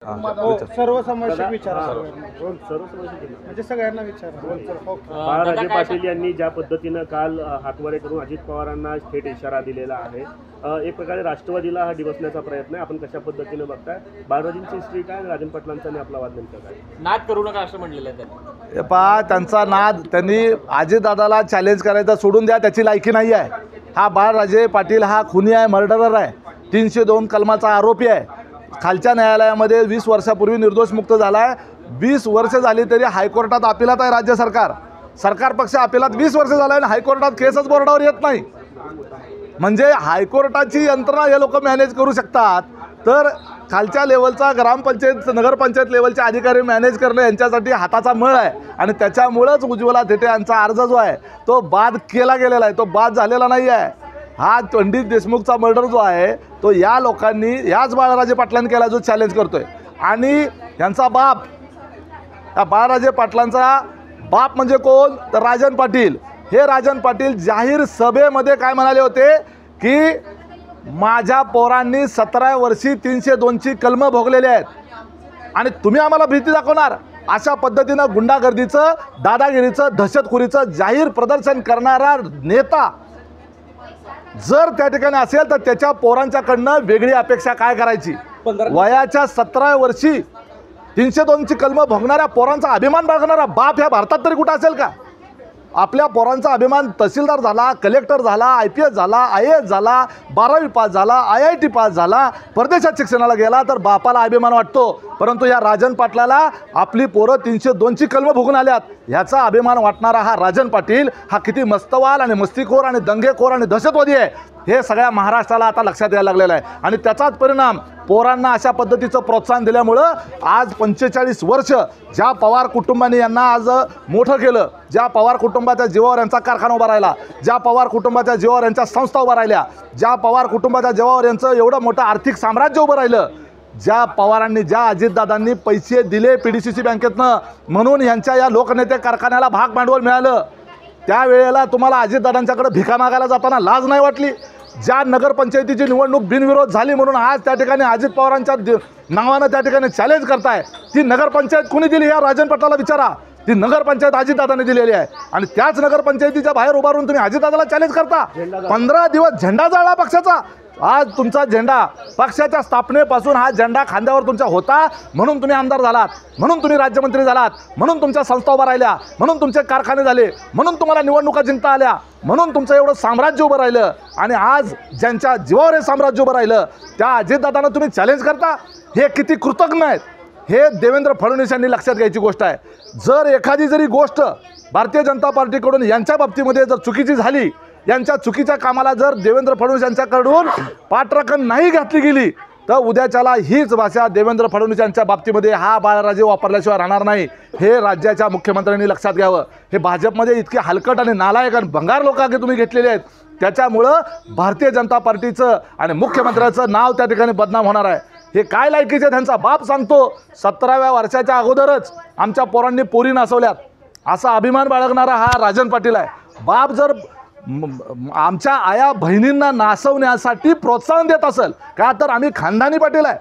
सर्वसमावेशक विचार म्हणजे सगळ्यांना विचार. बाळाराजे पाटील यांनी ज्या पद्धतीनं काल हातवारे करून अजित पवारांना थेट इशारा दिलेला आहे, एक प्रकारे राष्ट्रवादीला हा डिवसण्याचा प्रयत्न आहे. आपण कशा पद्धतीनं बघताय? बाळाराजेंची हिस्ट्री काय, राजन पाटलांचा आणि आपला वाद नेमका काय? नाद करू नका असं म्हणलेलं आहे त्यांनी. पहा, त्यांचा नाद, त्यांनी अजितदादाला चॅलेंज करायचं सोडून द्या, त्याची लायकी नाही आहे. हा बाळराजे पाटील हा खुनी आहे, मर्डरर आहे, 302 कलमाचा आरोपी आहे. खालच्या न्यायालयामध्ये 20 वर्षापूर्वी निर्दोष मुक्त झाला आहे. 20 वर्ष झाली तरी हायकोर्टात अपिलात आहे. राज्य सरकार पक्ष अपिलात 20 वर्ष झालं आहे आणि हायकोर्टात केसच बोर्डावर येत नाही. म्हणजे हायकोर्टाची यंत्रणा हे लोक मॅनेज करू शकतात, तर खालच्या लेवलचा ग्रामपंचायत नगरपंचायत लेवलचे अधिकारी मॅनेज करणं यांच्यासाठी हाताचा मळ आहे. आणि त्याच्यामुळंच उज्ज्वला थेटे यांचा अर्ज जो आहे तो बाद केला गेलेला आहे, तो बाद झालेला नाही आहे. हा पंडित देशमुखचा मर्डर जो आहे तो या लोकांनी, याच बाळाराजे पाटलांनी केला, जो चॅलेंज करतोय. आणि यांचा बाप, या बाळाराजे पाटलांचा बाप म्हणजे कोण, तर राजन पाटील. हे राजन पाटील जाहीर सभेमध्ये काय म्हणाले होते की माझ्या पोरांनी 17 वर्षी 302ची कलमं भोगलेली आहेत आणि तुम्ही आम्हाला भीती दाखवणार. अशा पद्धतीनं गुंडागर्दीचं, दादागिरीचं, दहशतखोरीचं जाहीर प्रदर्शन करणारा नेता जर त्या ठिकाणी असेल तर त्याच्या पोरांच्याकडनं वेगळी अपेक्षा काय करायची? वयाच्या 17 वर्षी 302ची कलमं भोगणाऱ्या पोरांचा अभिमान बाळगणारा बाप ह्या भारतात तरी कुठं असेल का? आपल्या पोरांचा अभिमान तहसीलदार झाला, कलेक्टर झाला, IPS झाला, IAS झाला, 12वी पास झाला, IIT पास झाला, परदेशात शिक्षणाला गेला तर बापाला अभिमान वाटतो. परंतु या राजन पाटलाला आपली पोरं 302ची कलमं भोगून आल्यात, ह्याचा अभिमान वाटणारा हा राजन पाटील हा किती मस्तवाल आणि मस्तीखोर आणि दंगेखोर आणि दहशतवादी आहे हे सगळ्या महाराष्ट्राला आता लक्षात यायला लागलेलं आहे. आणि त्याचाच परिणाम पोरांना अशा पद्धतीचं प्रोत्साहन दिल्यामुळं आज 45 वर्ष ज्या पवार कुटुंबाने यांना आज मोठं केलं, ज्या पवार कुटुंबाच्या जीवावर यांचा कारखाना उभा राहिला, ज्या पवार कुटुंबाच्या जीवावर यांच्या संस्था उभा राहिल्या, ज्या पवार कुटुंबाच्या जीवावर यांचं एवढं मोठं आर्थिक साम्राज्य उभं राहिलं, ज्या पवारांनी, ज्या अजितदादांनी पैसे दिले PDCC बँकेतनं म्हणून यांच्या या लोकनेते कारखान्याला भाग भांडवल मिळालं, त्यावेळेला तुम्हाला अजितदादांच्याकडे भिका मागायला जाताना लाज नाही वाटली? ज्या नगरपंचायतीची निवडणूक बिनविरोध झाली म्हणून आज त्या ठिकाणी अजित पवारांच्या नावानं त्या ठिकाणी चॅलेंज करताय, ती नगरपंचायत कुणी दिली या राजन पाटलाला विचारा. ती नगरपंचायत अजितदादांनी दिलेली आहे आणि त्याच नगरपंचायतीच्या बाहेर उभारून तुम्ही अजितदादाला चॅलेंज करता. 15 दिवस झेंडा जाळला पक्षाचा. आज तुमचा झेंडा पक्षाच्या स्थापनेपासून हा झेंडा खांद्यावर तुमच्या होता म्हणून तुम्ही आमदार झालात, म्हणून तुम्ही राज्यमंत्री झालात, म्हणून तुमच्या संस्था उभा राहिल्या, म्हणून तुमचे कारखाने झाले, म्हणून तुम्हाला निवडणुका जिंकता आल्या, म्हणून तुमचं एवढं साम्राज्य उभं राहिलं. आणि आज ज्यांच्या जीवावर हे साम्राज्य उभं राहिलं त्या अजितदादांना तुम्ही चॅलेंज करता. हे किती कृतज्ञ आहेत हे देवेंद्र फडणवीस यांनी लक्षात घ्यायची गोष्ट आहे. जर एखादी जरी गोष्ट भारतीय जनता पार्टीकडून यांच्या बाबतीमध्ये जर चुकीची झाली, यांच्या चुकीच्या कामाला जर देवेंद्र फडणवीस यांच्याकडून पाठराखण नाही घातली गेली तर उद्याच्याला हीच भाषा देवेंद्र फडणवीस यांच्या बाबतीमध्ये हा बाळाराजे वापरल्याशिवाय राहणार नाही. हे राज्याच्या मुख्यमंत्र्यांनी लक्षात घ्यावं. हे भाजपमध्ये इतके हलकट आणि नालायक आणि भंगार लोक तुम्ही घेतलेले आहेत, त्याच्यामुळं भारतीय जनता पार्टीचं आणि मुख्यमंत्र्याचं नाव त्या ठिकाणी बदनाम होणार आहे. हे काय लायकीचे त्यांचा बाप सांगतो 17व्या वर्षाच्या अगोदरच आमच्या पोरांनी पोरी नाचवल्यात असा अभिमान बाळगणारा हा राजन पाटील आहे. बाप जर आमच्या आया बहिणींना नाचवण्यासाठी प्रोत्साहन देत असेल का तर आम्ही खानदानी पाटील आहे,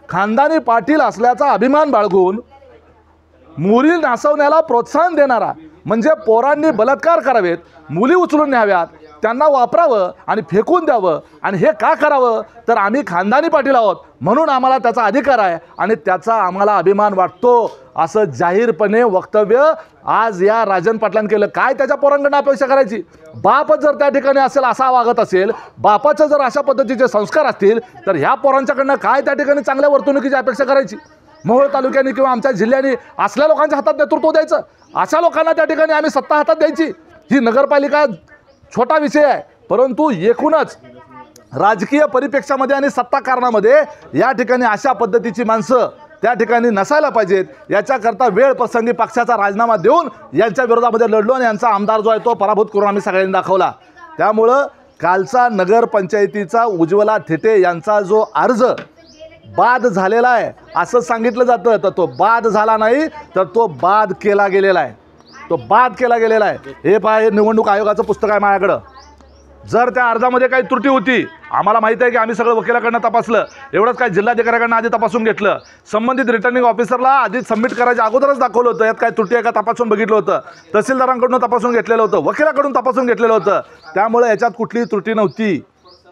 खानदानी पाटील असल्याचा अभिमान बाळगून मुली नाचवण्याला प्रोत्साहन देणारा म्हणजे पोरांनी बलात्कार करावेत, मुली उचलून न्याव्यात, त्यांना वापरावं आणि फेकून द्यावं. आणि हे का करावं तर आम्ही खानदानी पाटील आहोत म्हणून आम्हाला त्याचा अधिकार आहे आणि त्याचा आम्हाला अभिमान वाटतो असं जाहीरपणे वक्तव्य आज या राजन पाटलांनी केलं. काय त्याच्या पोरांकडून अपेक्षा करायची? बापच जर त्या ठिकाणी असेल, असा वागत असेल, बापाचं जर अशा पद्धतीचे संस्कार असतील तर ह्या पोरांच्याकडनं काय त्या ठिकाणी चांगल्या वर्तणुकीची अपेक्षा करायची? मोहोळ तालुक्याने किंवा आमच्या जिल्ह्याने असल्या लोकांच्या हातात नेतृत्व द्यायचं, अशा लोकांना त्या ठिकाणी आम्ही सत्ता हातात द्यायची. ही नगरपालिका छोटा विषय आहे, परंतु एकूणच राजकीय परिप्रेक्षामध्ये आणि सत्ता कारणामध्ये या ठिकाणी अशा पद्धतीची माणसं त्या ठिकाणी नसायला पाहिजेत. याच्याकरता वेळ प्रसंगी पक्षाचा राजीनामा देऊन यांच्या विरोधामध्ये लढलो आणि यांचा आमदार जो आहे तो पराभूत करून आम्ही सगळ्यांनी दाखवला. त्यामुळं कालचा नगरपंचायतीचा उज्ज्वला थेटे यांचा जो अर्ज बाद झालेला आहे असं सांगितलं जातं, तर तो बाद झाला नाही तर तो बाद केला गेलेला आहे, तो बाद केला गेलेला आहे. हे पहा, हे निवडणूक आयोगाचं पुस्तक आहे माझ्याकडं. जर त्या अर्जामध्ये काही त्रुटी होती, आम्हाला माहिती आहे की आम्ही सगळं वकिलाकडनं तपासलं, एवढंच काय जिल्हाधिकाऱ्याकडनं आधी तपासून घेतलं, संबंधित रिटर्निंग ऑफिसरला आधी सबमिट करायच्या अगोदरच दाखवलं होतं, यात काय त्रुटी आहे का तपासून बघितलं होतं, तहसीलदारांकडून तपासून घेतलेलं होतं, वकिलाकडून तपासून घेतलेलं होतं, त्यामुळे याच्यात कुठलीही त्रुटी नव्हती.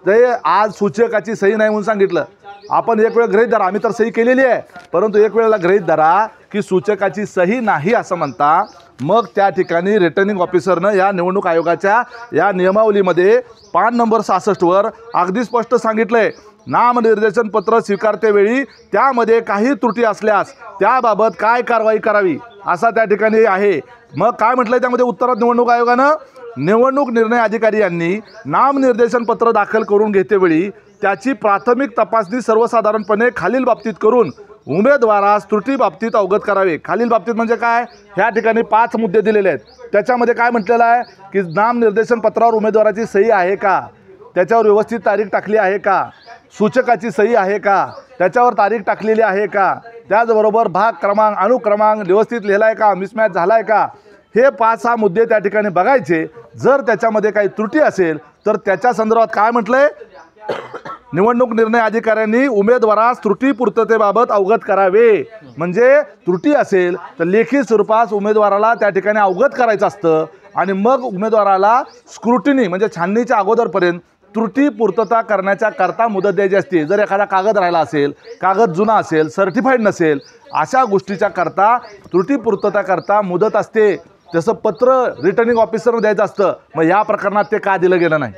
ते आज सूचकाची सही नाही म्हणून सांगितलं. आपण एक वेळ गृहीत धरा, आम्ही तर सही केलेली आहे, परंतु एक वेळेला गृहीत धरा की सूचकाची सही नाही असं म्हणता, मग त्या ठिकाणी रिटर्निंग ऑफिसरनं या निवडणूक आयोगाच्या या नियमावलीमध्ये पान नंबर 66 वर अगदी स्पष्ट सांगितलंय, नामनिर्देशन पत्र स्वीकारतेवेळी त्यामध्ये काही त्रुटी असल्यास त्याबाबत काय कारवाई करावी असा त्या ठिकाणी आहे. मग काय म्हटलंय त्यामध्ये उत्तरात निवडणूक आयोगानं, निवडणूक निर्णय अधिकारी यांनी नामनिर्देशन पत्र दाखल करून घेतेवेळी त्याची प्राथमिक तपासणी सर्वसाधारणपणे खालील बाबतीत करून उमेदवारास त्रुटी बाबतीत अवगत करावे. खालील बाबतीत म्हणजे काय, ह्या ठिकाणी 5 मुद्दे दिलेले आहेत. त्याच्यामध्ये काय म्हटलेलं आहे की नामनिर्देशन पत्रावर उमेदवाराची सही आहे का, त्याच्यावर व्यवस्थित तारीख टाकली आहे का, सूचकाची सही आहे का, त्याच्यावर तारीख टाकलेली आहे का, त्याचबरोबर भाग क्रमांक अनुक्रमांक व्यवस्थित लिहिला आहे का, मिसमॅच झाला आहे का, हे 5-6 मुद्दे त्या ठिकाणी बघायचे. जर त्याच्यामध्ये काही त्रुटी असेल तर त्याच्या संदर्भात काय म्हटलंय, निवडणूक निर्णय अधिकाऱ्यांनी उमेदवारास त्रुटी पूर्ततेबाबत अवगत करावे. म्हणजे त्रुटी असेल तर लेखी स्वरूपात उमेदवाराला त्या ठिकाणी अवगत करायचं असतं आणि मग उमेदवाराला स्क्रुटिनी म्हणजे छाननीच्या अगोदरपर्यंत त्रुटी पूर्तता करण्याच्या करता मुदत द्यायची असते. जर एखादा कागद राहिला असेल, कागद जुना असेल, सर्टिफाईड नसेल, अशा गोष्टीच्या करता त्रुटी पूर्तता करता मुदत असते. तसं पत्र रिटर्निंग ऑफिसरनं द्यायचं असतं. मग या प्रकरणात ते का दिलं गेलं नाही?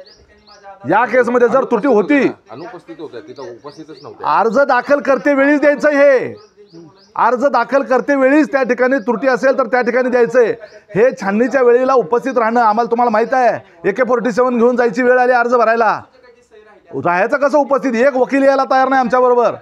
या केसमध्ये जर त्रुटी होती, अनुपस्थित होत्या, तिथं उपस्थितच नव्हते. अर्ज दाखल करते वेळीच द्यायचं. हे अर्ज दाखल करते वेळीच त्या ठिकाणी त्रुटी असेल तर त्या ठिकाणी द्यायचंय. हे छाननीच्या वेळेला उपस्थित राहणं आम्हाला, तुम्हाला माहित आहे, AK-47 घेऊन जायची वेळ आली अर्ज भरायला, राहायचं कसं उपस्थित? एक वकील यायला तयार नाही आमच्याबरोबर.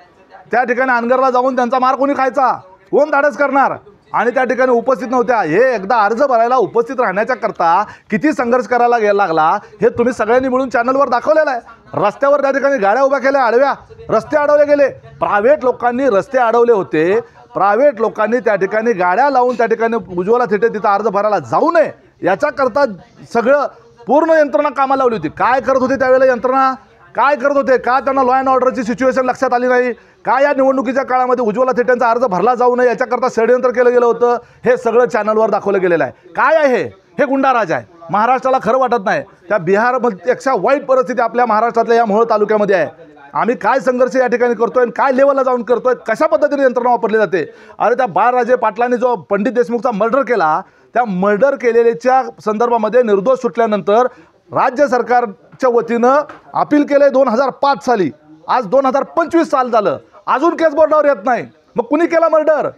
त्या ठिकाणी अनगरला जाऊन त्यांचा मार कोणी खायचा, कोण धाडस करणार? आणि त्या ठिकाणी उपस्थित नव्हत्या. हे एकदा अर्ज भरायला उपस्थित राहण्याच्या करता किती संघर्ष करायला लागला हे तुम्ही सगळ्यांनी मिळून चॅनलवर दाखवलेलं आहे. रस्त्यावर त्या ठिकाणी गाड्या उभ्या केल्या, आडव्या रस्ते अडवले गेले, प्रायव्हेट लोकांनी रस्ते अडवले होते, प्रायव्हेट लोकांनी त्या ठिकाणी गाड्या लावून त्या ठिकाणी उज्ज्वला थिटे तिथं अर्ज भरायला जाऊ नये याच्याकरता सगळं पूर्ण यंत्रणा कामाला लावली होती. काय करत होते त्यावेळेला यंत्रणा? काय करत होते? का त्यांना लॉ अँड ऑर्डरची सिच्युएशन लक्षात आली नाही? का या निवडणुकीच्या काळामध्ये उज्ज्वला थिटेंचा अर्ज भरला जाऊ नये याच्याकरता षडयंत्र केलं गेलं होतं? हे सगळं चॅनलवर दाखवलं गेलेलं आहे. काय आहे हे? गुंडाराज आहे. महाराष्ट्राला खरं वाटत नाही. त्या बिहारपेक्षा वाईट परिस्थिती आपल्या महाराष्ट्रातल्या या मोहोळ तालुक्यामध्ये आहे. आम्ही काय संघर्ष या ठिकाणी करतोय, काय लेवलला जाऊन करतोय, कशा पद्धतीने यंत्रणा वापरली जाते. अरे त्या बाळराजे पाटलांनी जो पंडित देशमुखचा मर्डर केला, त्या मर्डर केलेल्याच्या संदर्भामध्ये निर्दोष सुटल्यानंतर राज्य सरकारच्या वतीनं अपील केलंय 2005 साली. आज 2025 साल झालं, अजून केस बोर्डावर येत नाही. मग कुणी केला मर्डर?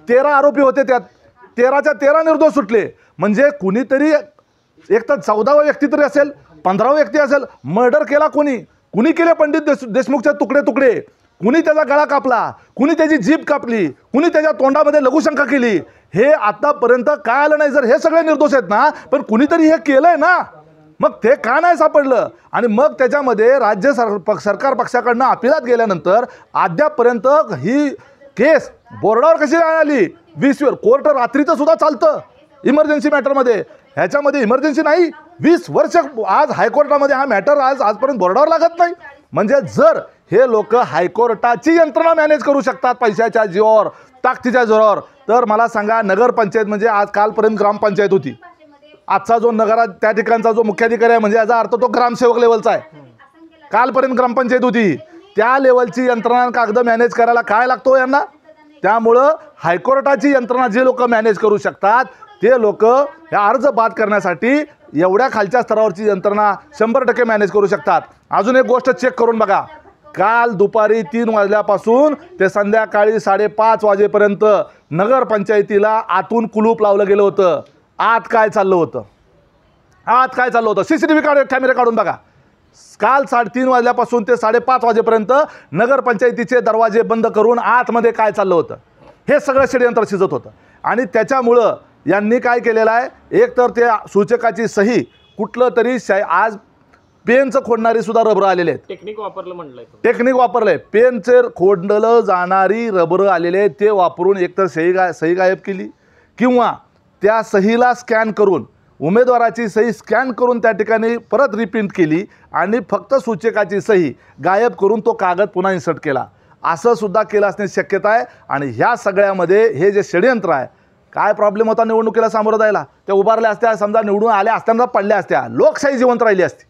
13 आरोपी होते, त्यात 13च्या 13 निर्दोष सुटले. म्हणजे कुणीतरी एक तर 14वा व्यक्ती तरी असेल, 15वा व्यक्ती असेल. मर्डर केला कोणी? कुणी केले पंडित देशमुखचे तुकडे तुकडे? कुणी त्याचा गळा कापला, कुणी त्याची जीभ कापली, कुणी त्याच्या तोंडामध्ये लघुशंका केली, हे आतापर्यंत काय आलं नाही. जर हे सगळे निर्दोष आहेत ना, पण कुणीतरी हे केलंय ना, मग ते का नाही सापडलं? आणि मग त्याच्यामध्ये राज्य सरकार पक्षाकडनं अपिलात गेल्यानंतर अद्यापपर्यंत ही केस बोर्डावर कशी आली? 20 कोर्ट रात्रीचं सुद्धा चालतं इमर्जन्सी मॅटरमध्ये. ह्याच्यामध्ये इमर्जन्सी नाही, 20 वर्ष आज हायकोर्टामध्ये हा मॅटर आजपर्यंत बोर्डावर लागत नाही. म्हणजे जर हे लोक हायकोर्टाची यंत्रणा मॅनेज करू शकतात पैशाच्या जोरावर, ताकदीच्या जोरावर, तर मला सांगा नगरपंचायत म्हणजे आज कालपर्यंत ग्रामपंचायत होती. आजचा जो नगरात त्या ठिकाणचा जो मुख्याधिकारी आहे म्हणजे याचा अर्थ तो ग्रामसेवक लेवलचा आहे. कालपर्यंत ग्रामपंचायत होती. त्या लेवलची यंत्रणा कागद मॅनेज करायला काय लागतो यांना? त्यामुळं हायकोर्टाची यंत्रणा जे लोक मॅनेज करू शकतात ते लोक हे अर्ज बाद करण्यासाठी एवढ्या खालच्या स्तरावरची यंत्रणा 100% मॅनेज करू शकतात. अजून एक गोष्ट चेक करून बघा, काल दुपारी 3 वाजल्यापासून ते संध्याकाळी 5:30 वाजेपर्यंत नगरपंचायतीला आतून कुलूप लावलं गेलं होतं. आत काय चाललं होतं? आत काय चाललं होतं? CCTV कॅमेरे काढून बघा. काल 3:30 वाजल्यापासून ते 5:30 वाजेपर्यंत नगरपंचायतीचे दरवाजे बंद करून आतमध्ये काय चाललं होतं हे सगळं षडयंत्र शिजत होतं. आणि त्याच्यामुळं यांनी काय केलेलं आहे, एक तर ते सूचकाची सही कुठलं तरी आज पेनचं खोडणारी सुद्धा रबरं आलेले आहेत. टेक्निक वापरलं म्हणलंय, टेक्निक वापरलंय. पेनचे खोडलं जाणारी रबरं आलेले ते वापरून एकतर सही गायब केली किंवा त्या सहीला स्कॅन करून उमेदवाराची सही स्कॅन करून त्या ठिकाणी परत रिप्रिंट केली आणि फक्त सूचकाची सही गायब करून तो कागद पुन्हा इन्सर्ट केला, असं सुद्धा केलं असण्याची शक्यता आहे. आणि ह्या सगळ्यामध्ये हे जे षडयंत्र आहे, काय प्रॉब्लेम होता निवडणुकीला सामोरं जायला? त्या उभारल्या असत्या, समजा निवडून आल्या असताना पडल्या असत्या, लोकशाही जिवंत राहिली असती.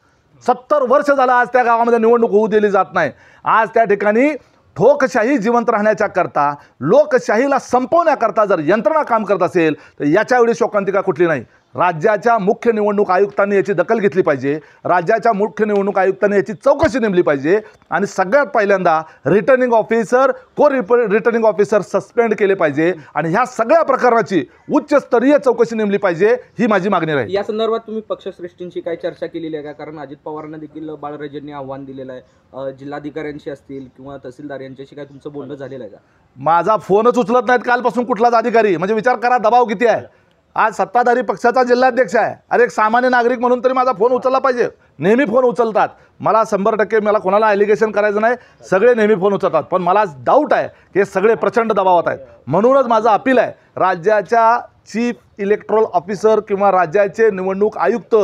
70 वर्ष झालं आज त्या गावामध्ये निवडणूक होऊ दिली जात नाही. आज त्या ठिकाणी ठोकशाही जिवंत राहण्याच्या करता, लोकशाहीला संपवण्याकरता जर यंत्रणा काम करत असेल तर याच्या एवढी शोकांतिका कुठली नाही. राज्याच्या मुख्य निवडणूक आयुक्तांनी याची दखल घेतली पाहिजे. राज्याच्या मुख्य निवडणूक आयुक्तांनी याची चौकशी नेमली पाहिजे आणि सगळ्यात पहिल्यांदा returning officer, returning officer suspend केले पाहिजे आणि ह्या सगळ्या प्रकरणाची उच्चस्तरीय चौकशी नेमली पाहिजे, ही माझी मागणी राहील. या संदर्भात तुम्ही पक्षश्रेष्ठींची काय चर्चा केलेली आहे का? कारण अजित पवारांना देखील बाळराजेंनी आव्हान दिलेलं आहे. जिल्हाधिकाऱ्यांशी असतील किंवा तहसीलदार यांच्याशी काय तुमचं बोलणं झालेलं आहे का? माझा फोनच उचलत नाहीत कालपासून कुठलाच अधिकारी. म्हणजे विचार करा दबाव किती आहे. आज सत्ताधारी पक्षाचा जिल्हाध्यक्ष आहे, अरे एक सामान्य नागरिक म्हणून तरी माझा फोन उचलला पाहिजे. नेहमी फोन उचलतात. मला 100% मला कोणाला ॲलिगेशन करायचं नाही, सगळे नेहमी फोन उचलतात. पण मला डाऊट आहे की हे सगळे प्रचंड दबावात आहेत. म्हणूनच माझं अपील आहे, राज्याच्या चीफ इलेक्टोरल ऑफिसर किंवा राज्याचे निवडणूक आयुक्त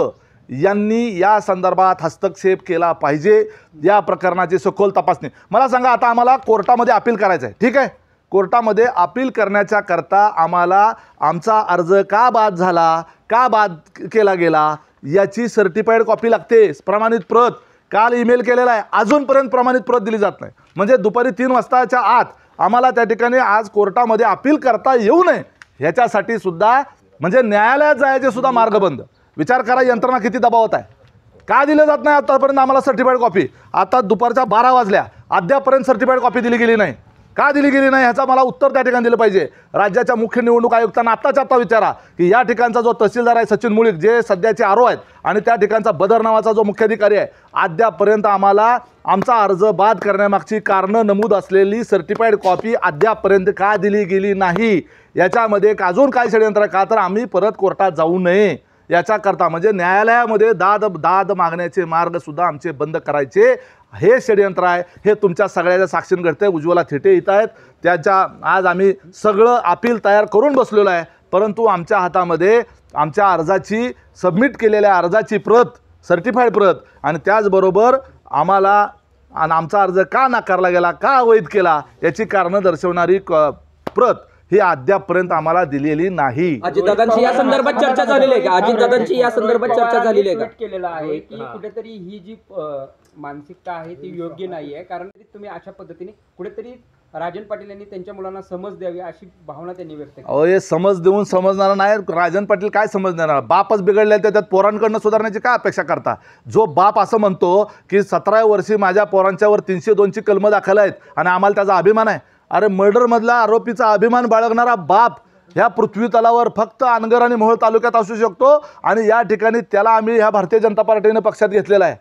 यांनी या संदर्भात हस्तक्षेप केला पाहिजे. या प्रकरणाची सखोल तपासणी. मला सांगा, आता आम्हाला कोर्टामध्ये अपील करायचं आहे, ठीक आहे? कोर्टामध्ये अपील करण्याच्या करता आम्हाला आमचा अर्ज का बाद झाला, का बाद केला गेला याची सर्टिफाईड कॉपी लागते, प्रमाणित प्रत. काल ईमेल केलेला आहे, अजूनपर्यंत प्रमाणित प्रत दिली जात नाही. म्हणजे दुपारी 3 वाजताच्या आत आम्हाला त्या ठिकाणी आज कोर्टामध्ये अपील करता येऊ नये ह्याच्यासाठी सुद्धा म्हणजे न्यायालयात जायचे सुद्धा मार्ग बंद. विचार करा यंत्रणा किती दबावत आहे. का दिलं जात नाही आतापर्यंत आम्हाला सर्टिफाईड कॉपी? आता दुपारच्या 12 वाजल्या अद्यापर्यंत सर्टिफाईड कॉपी दिली गेली नाही. का दिली गेली नाही ह्याचा मला उत्तर त्या ठिकाणी दिलं पाहिजे. राज्याच्या मुख्य निवडणूक आयुक्तांना आत्ताच्या आत्ता विचारा की या ठिकाणचा जो तहसीलदार आहे सचिन मुळीक, जे सध्याचे आरो आहेत, आणि त्या ठिकाणचा बदर नावाचा जो मुख्याधिकारी आहे, अद्यापर्यंत आम्हाला आमचा अर्ज बाद करण्यामागची कारणं नमूद असलेली सर्टिफाईड कॉपी अद्यापर्यंत का दिली गेली नाही? याच्यामध्ये अजून काय षडयंत्र आहे का? तर आम्ही परत कोर्टात जाऊ नये याच्याकरता, म्हणजे न्यायालयामध्ये दाद मागण्याचे मार्गसुद्धा आमचे बंद करायचे हे षडयंत्र आहे. हे तुमच्या सगळ्याच्या साक्षीने घडतं आहे. उज्ज्वला थिटे इथं आहेत, त्याच्या आज आम्ही सगळं अपील तयार करून बसलेलो आहे. परंतु आमच्या हातामध्ये आमच्या अर्जाची, सबमिट केलेल्या अर्जाची प्रत, सर्टिफाईड प्रत, आणि त्याचबरोबर आम्हाला आमचा अर्ज का नाकारला गेला, का अवैध केला याची कारणं दर्शवणारी प्रत ही अद्यापर्यंत आम्हाला दिलेली नाही. अजितदादांची या संदर्भात चर्चा झालेली आहे का? अजितदादांची या संदर्भात चर्चा झालेली आहे का? केलेला आहे की कुठेतरी ही जी मानसिकता आहे ती योग्य नाही आहे. कारण तुम्ही अशा पद्धतीने कुठेतरी राजन पाटील यांनी त्यांच्या मुलांना समज द्यावी अशी भावना त्यांनी व्यक्त केली. अहो, हे समज देऊन समजणार नाही. राजन पाटील काय समज देणार? बापच बिघडले, त्यात पोरांकडनं सुधारण्याची काय अपेक्षा करता? जो बाप असं म्हणतो की 17 वर्षी माझ्या पोरांच्यावर 302ची कलमं दाखल आहेत आणि आम्हाला त्याचा अभिमान आहे. अरे मर्डरमधला आरोपीचा अभिमान बाळगणारा बाप ह्या पृथ्वी तलावर फक्त अनगर आणि मोहोळ तालुक्यात असू शकतो. आणि या ठिकाणी त्याला आम्ही ह्या भारतीय जनता पार्टीने पक्षात घेतलेला आहे.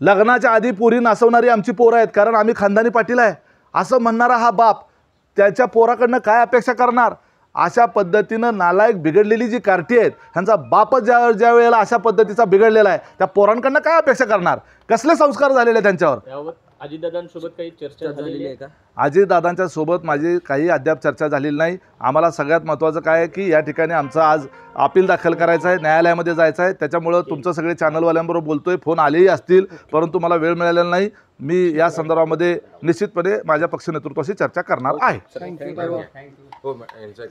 लग्नाच्या आधी पोरी नाचवणारी आमची पोरं आहेत, कारण आम्ही खानदानी पाटील आहे असं म्हणणारा हा बाप त्याच्या पोराकडनं काय अपेक्षा करणार? अशा पद्धतीनं नालायक बिघडलेली जी कार्टी आहेत, ह्यांचा बापच ज्या वेळेला अशा पद्धतीचा बिघडलेला आहे, त्या पोरांकडनं काय अपेक्षा करणार? कसले संस्कार झालेले त्यांच्यावर? याबाबत अजितदादांसोबत काही चर्चा झालेली आहे का? अजितदादांच्या सोबत माझी काही अद्याप चर्चा झालेली नाही. आम्हाला सगळ्यात महत्त्वाचं काय आहे की या ठिकाणी आमचं आज अपील दाखल करायचं आहे, न्यायालयामध्ये जायचं आहे. त्याच्यामुळं तुमचं सगळे चॅनलवाल्यांबरोबर बोलतोय, फोन आलेही असतील, परंतु मला वेळ मिळालेला नाही. मी या संदर्भामध्ये निश्चितपणे माझ्या पक्ष नेतृत्वाशी चर्चा करणार आहे. हो, यांच्या